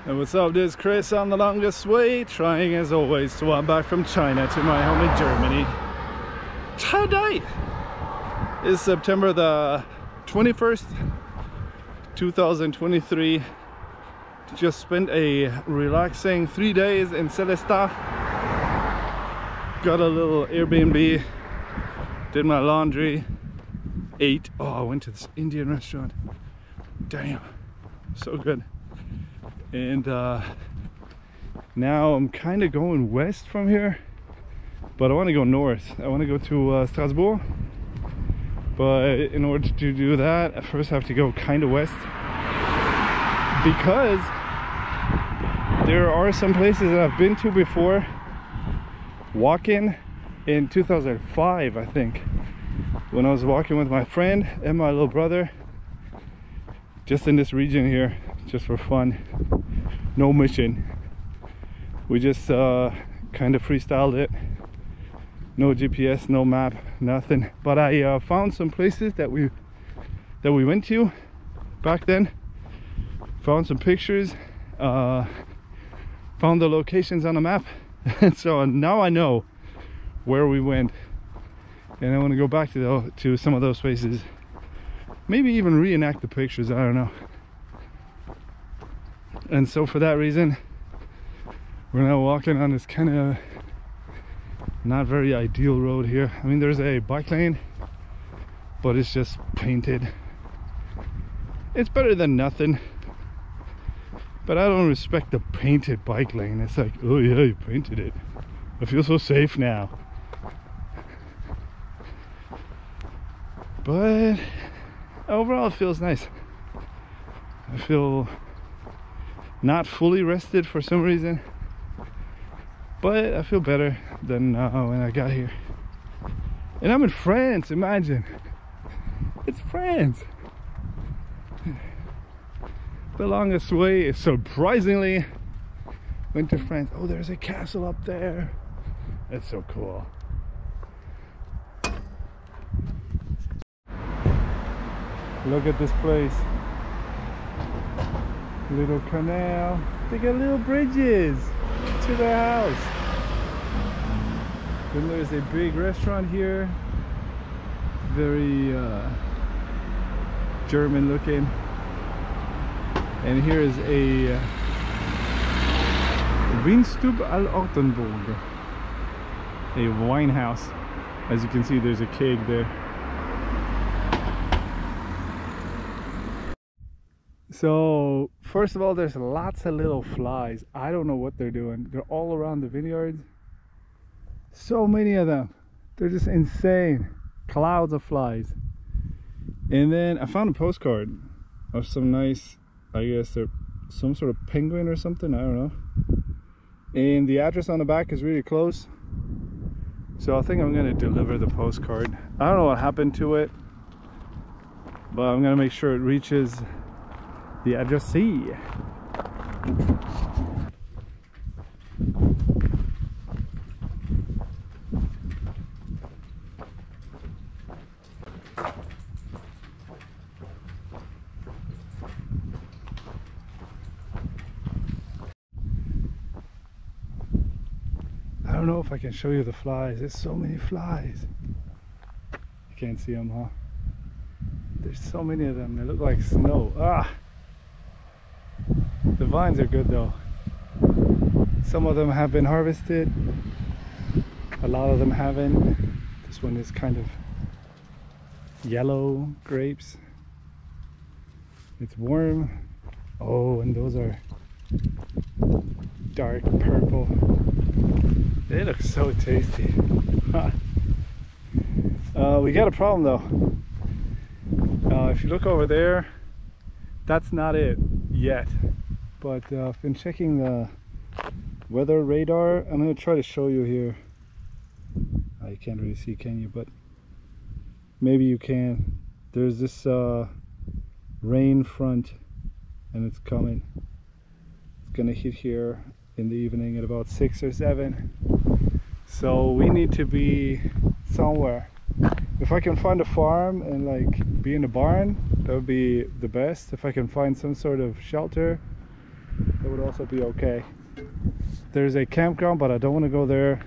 And what's up, this is Chris on the longest way, trying as always to walk back from China to my home in Germany. Today is September the 21st, 2023. Just spent a relaxing 3 days in Celesta. Got a little Airbnb, did my laundry, ate. Oh, I went to this Indian restaurant. Damn, so good. And now I'm kind of going west from here, but I want to go north. I want to go to Strasbourg, but in order to do that, I first have to go kind of west, because there are some places that I've been to before walking in 2005, I think, when I was walking with my friend and my little brother just in this region here, just for fun. No mission, we just kind of freestyled it. No GPS, no map, nothing, but I found some places that we went to back then, found some pictures, found the locations on the map. And so now I know where we went, and I want to go back to some of those places, maybe even reenact the pictures, I don't know. And so for that reason, we're now walking on this kind of not very ideal road here. I mean, there's a bike lane, but it's just painted. It's better than nothing, but I don't respect the painted bike lane. It's like, oh yeah, you painted it, I feel so safe now. But overall it feels nice. I feel not fully rested for some reason, but I feel better than when I got here. And I'm in France, imagine. It's France. The longest way is surprisingly went to France. Oh, there's a castle up there. That's so cool. Look at this place. Little canal. They got little bridges to the house. Then there's a big restaurant here. Very German looking. And here is a Weinstube al Ortenburg, a wine house. As you can see, there's a keg there. So first of all, there's lots of little flies. I don't know what they're doing. They're all around the vineyards. So many of them. They're just insane. Clouds of flies. And then I found a postcard of some nice, I guess they're some sort of penguin or something, I don't know. And the address on the back is really close, so I think I'm gonna deliver the postcard. I don't know what happened to it, but I'm gonna make sure it reaches the addressee. I don't know if I can show you the flies. There's so many flies. You can't see them, huh? There's so many of them. They look like snow. Ah! The vines are good though. Some of them have been harvested. A lot of them haven't. This one is kind of yellow grapes. It's warm. Oh, and those are dark purple. They look so tasty. We got a problem though. If you look over there, that's not it yet. But I've been checking the weather radar. I'm going to try to show you here. You can't really see, can you? But maybe you can. There's this rain front, and it's coming. It's going to hit here in the evening at about 6 or 7. So we need to be somewhere. If I can find a farm and like be in a barn, that would be the best. If I can find some sort of shelter that would also be okay. There's a campground, but I don't want to go there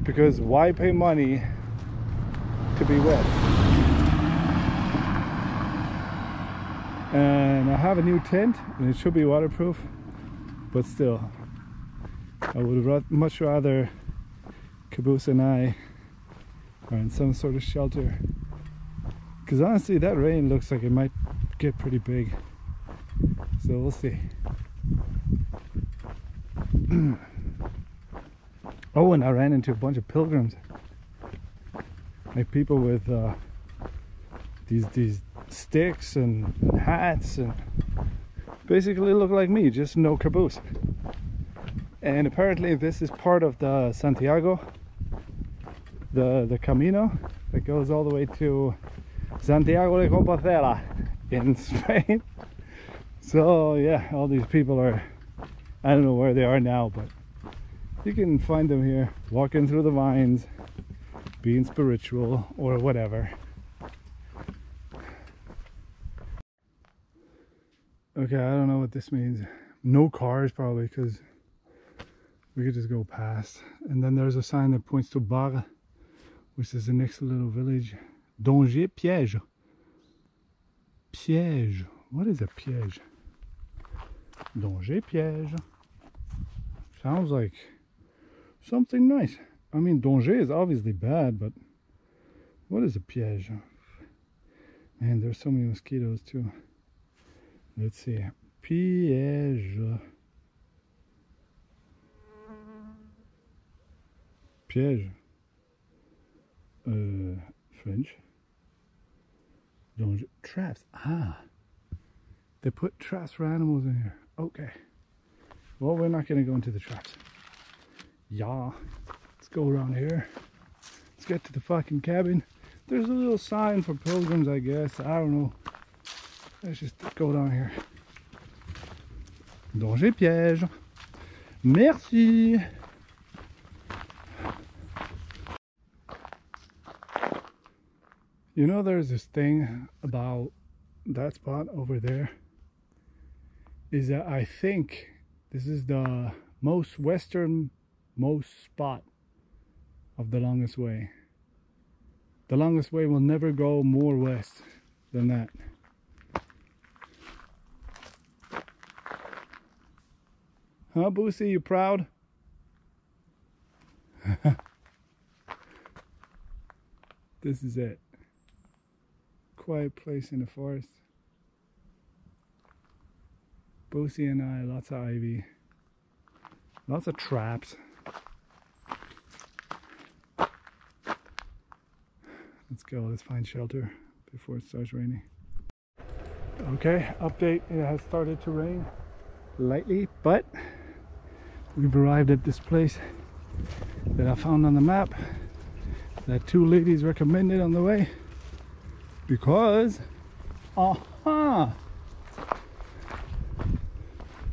because why pay money to be wet? And I have a new tent and it should be waterproof, but still I would much rather Caboose and I are in some sort of shelter, because honestly that rain looks like it might get pretty big, so we'll see. Oh, and I ran into a bunch of pilgrims, like people with these sticks and hats, and basically look like me, just no caboose. And apparently this is part of the Santiago, the Camino that goes all the way to Santiago de Compostela in Spain. So yeah, all these people are, I don't know where they are now, but you can find them here walking through the vines, being spiritual or whatever. Okay, I don't know what this means. No cars probably, because we could just go past. And then there's a sign that points to Bar, which is the next little village. Danger piège. Piège. What is a piège? Danger piège. Sounds like something nice. I mean, danger is obviously bad, but what is a piège? Man, there's so many mosquitoes too. Let's see. Piège. Piège. French. Danger. Traps. Ah. They put traps for animals in here. Okay. Well, we're not going to go into the traps. Yeah. Let's go around here. Let's get to the fucking cabin. There's a little sign for pilgrims, I guess. I don't know. Let's just go down here. Danger piège. Merci. You know, there's this thing about that spot over there, is that I think this is the most westernmost spot of the longest way. The longest way will never go more west than that. Huh, Boosie, you proud? This is it. Quiet place in the forest. Boosie and I, lots of ivy. Lots of traps. Let's go, let's find shelter before it starts raining. Okay, update, it has started to rain lightly, but we've arrived at this place that I found on the map that two ladies recommended on the way, because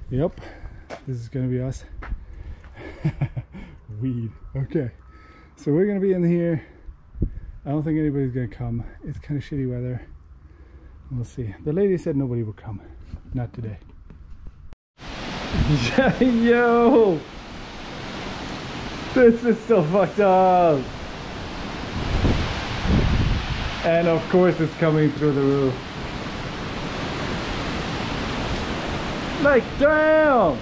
yep, this is gonna be us. Weed. Okay, so we're gonna be in here. I don't think anybody's gonna come. It's kind of shitty weather. We'll see. The lady said nobody will come. Not today. Yo! This is so fucked up! And of course it's coming through the roof. Like, damn!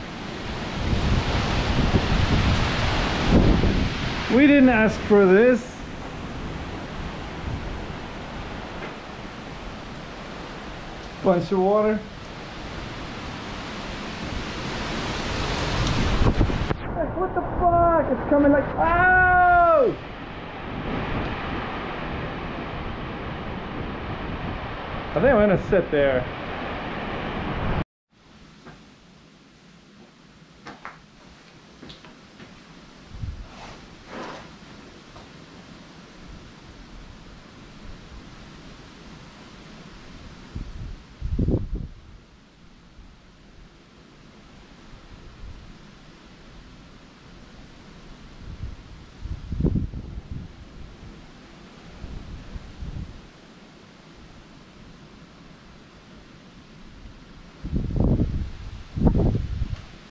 We didn't ask for this. Bunch of water. Like, what the fuck? It's coming like, oh! I think I'm gonna sit there.